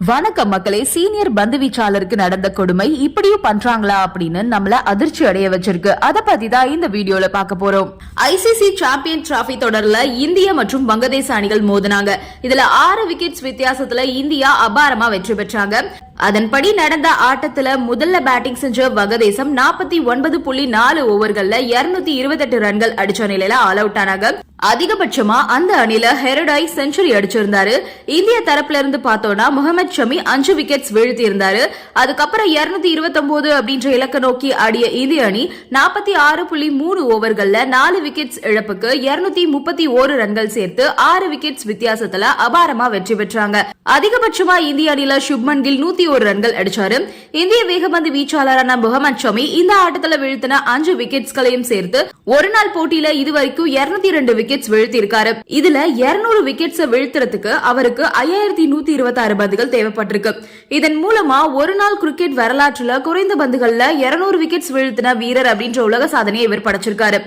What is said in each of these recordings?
வணக்கம் மக்களே. சீனியர் பந்து வீச்சாளருக்கு நடந்த கொடுமை இப்படியும் பண்றாங்களா அப்படின்னு நம்மள அதிர்ச்சி அடைய வச்சிருக்கு. அத பத்தி தான் இந்த வீடியோல பார்க்க போறோம். ஐசிசி சாம்பியன் டிராபி தொடர்ல இந்திய மற்றும் வங்கதேச அணிகள் மோதினாங்க. இதுல 6 விக்கெட்ஸ் வித்தியாசத்துல இந்தியா அபாரமா வெற்றி பெற்றாங்க. அதன்படி நடந்த ஆட்டத்துல முதல்ல பேட்டிங் செஞ்ச வங்கதேசம் 49.4 ஓவர்கள்ல 228 ரன்கள் அடிச்ச நிலையில ஆல் அவுட் ஆனாங்க. அதிகபட்சமா அந்த அணில ஹெரடாய் செஞ்சுரி அடிச்சிருந்தாரு. இந்திய தரப்புல இருந்து பார்த்தோம்னா முகமது ஷமி 5 விக்கெட்ஸ் வீழ்த்தி இருந்தாரு. அதுக்கப்புறம் 229 அப்படின்ற இலக்க நோக்கி ஆடிய இந்திய அணி 46.3 ஓவர்கள்ல 4 விக்கெட்ஸ் இழப்புக்கு 231 ரன்கள் சேர்த்து 6 விக்கெட்ஸ் வித்தியாசத்துல அபாரமா வெற்றி பெற்றாங்க. அதிகபட்சமா இந்திய அணில சுப்மன் கில் 101 ரன்கள் அடிச்சாரு. இந்திய வேகப்பந்து வீச்சாளரான முகமது ஷமி இந்த ஆட்டத்துல வீழ்த்தின 5 விக்கெட்ஸ்களையும் சேர்த்து ஒரு நாள் போட்டியில இதுவரைக்கும் 202 விக்கெட்ஸ் வீழ்த்திருக்காரு. இதுல 200 விக்கெட்ஸ் வீழ்த்துறதுக்கு அவருக்கு 5126 பந்துகள் தேவைப்பட்டிருக்கு. இதன் மூலமா ஒரு நாள் கிரிக்கெட் வரலாற்றுல குறைந்த பந்துகள்ல 200 விக்கெட்ஸ் வீழ்த்தின வீரர் அப்படின்ற உலக சாதனையை இவர் படைச்சிருக்காரு.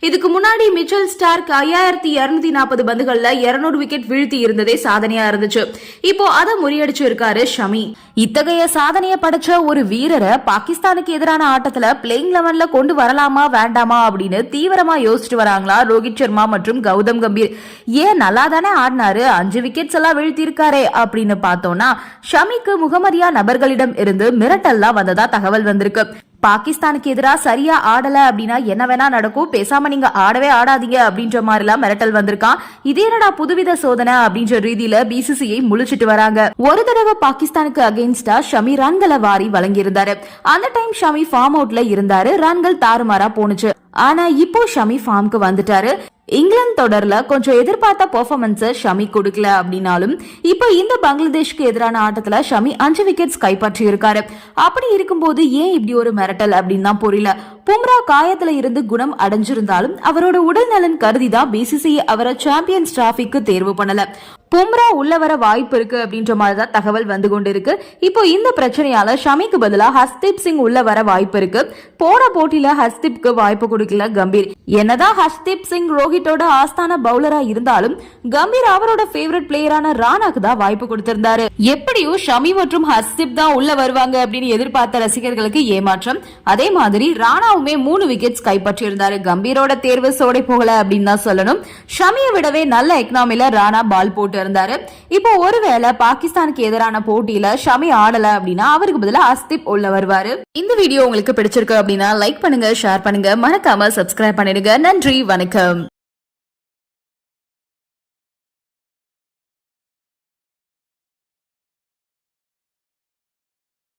இதுக்கு முன்னாடி மிச்சல் ஸ்டார்க் 5240 பந்துகள்ல 200 விக்கெட் வீழ்த்தி இருந்ததே சாதனையா இருந்துச்சு. இப்போ அதை முறியடிச்சு இருக்காரு ஷமி. இத்தகைய சாதனையை படைச்ச ஒரு வீரரை பாகிஸ்தானுக்கு எதிரான ஆட்டத்துல பிளேயிங் 11ல கொண்டு வரலாமா வேண்டாமா அப்படின்னு தீவிரமா யோசிச்சுட்டு வராங்களா ரோஹித் சர்மா மற்றும் கௌதம் கம்பீர். ஏன் நல்லா தானே ஆடினாரு, 5 விக்கெட்ஸ் எல்லாம் வீழ்த்தி இருக்காரே அப்படின்னு பார்த்தோம்னா ஷமிக்கு முகமரியா நபர்களிடம் இருந்து மிரட்டல்லாம் வந்ததா தகவல் வந்திருக்கு. பாகிஸ்தானுக்கு எதிராக சரியா ஆடல அப்படின்னா என்ன வேணா நடக்கும், பேசாம நீங்க ஆடவே ஆடாதீங்க அப்படின்ற மாதிரி எல்லாம் மிரட்டல் வந்திருக்கான். இதே என்னடா புதுவித சோதனை அப்படின்ற ரீதியில பிசிசிஐ முழிச்சிட்டு வராங்க. ஒரு தடவை பாகிஸ்தானுக்கு அகைன்ஸ்டா ஷமி ரன்களை வாரி வழங்கியிருந்தாரு. அந்த டைம் ஷமி ஃபார்ம் அவுட்ல இருந்தாரு. ரன்கள் தாறுமாறா போனுச்சு. ஆனா இப்போ ஷமி ஃபார்முக்கு வந்துட்டாரு. இங்கிலாந்து தொடர்ல கொஞ்சம் எதிர்பார்த்த பெர்ஃபார்மன்ஸ் ஷமி கொடுக்கல அப்படின்னாலும் இப்போ இந்த பங்களாதேஷ்க்கு எதிரான ஆட்டத்துல ஷமி 5 விக்கெட்ஸ் கைப்பற்றி இருக்காரு. அப்படி இருக்கும்போது ஏன் இப்படி ஒரு மிரட்டல் அப்படின்னு தான் புரியல. பும்ரா காயத்துல இருந்து குணம் அடைஞ்சிருந்தாலும் அவரோட உடல் நலன் கருதிதான் பிசிசிஐ அவரை சாம்பியன்ஸ் டிராபிக்கு தேர்வு பண்ணல. பும்ரா உள்ள வர வாய்ப்பு இருக்கு அப்படின்ற மாதிரிதான் தகவல் வந்து கொண்டிருக்கு. இப்போ இந்த பிரச்சனையால ஷமிக்கு பதிலா ஹர்ஷ்தீப் சிங் உள்ள வர வாய்ப்பு இருக்கு. போன போட்டியில ஹர்ஷ்தீப்க்கு வாய்ப்பு கொடுக்கல கம்பீர். என்னதான் ஹர்ஷ்தீப் சிங் ரோஹிட்டோட ஆஸ்தான பவுலரா இருந்தாலும் கம்பீர் அவரோட ஃபேவரட் பிளேயரான ராணாக்கு தான் வாய்ப்பு கொடுத்திருந்தாரு. எப்படியும் ஷமி மற்றும் ஹர்ஷ்தீப் தான் உள்ள வருவாங்க அப்படின்னு எதிர்பார்த்த ரசிகர்களுக்கு ஏமாற்றம். அதே மாதிரி ராணாவுமே 3 விக்கெட்ஸ் கைப்பற்றி இருந்தாரு. கம்பீரோட தேர்வு சோடை போகல அப்படின்னு தான் சொல்லணும். ஷமியை விடவே நல்ல எக்கனாமில ராணா பால் போட்டு இருந்தாரு. இப்போ ஒருவேளை பாகிஸ்தானுக்கு எதிரான போட்டியில ஷமி ஆடல அப்படின்னா அவருக்கு பதிலா ஹர்ஷ்தீப் உள்ள வருவாரு. இந்த வீடியோ உங்களுக்கு பிடிச்சிருக்கு அப்படின்னா லைக் பண்ணுங்க, ஷேர் பண்ணுங்க, மறக்காம சப்ஸ்கிரைப் பண்ணிடுங்க. நன்றி, வணக்கம்.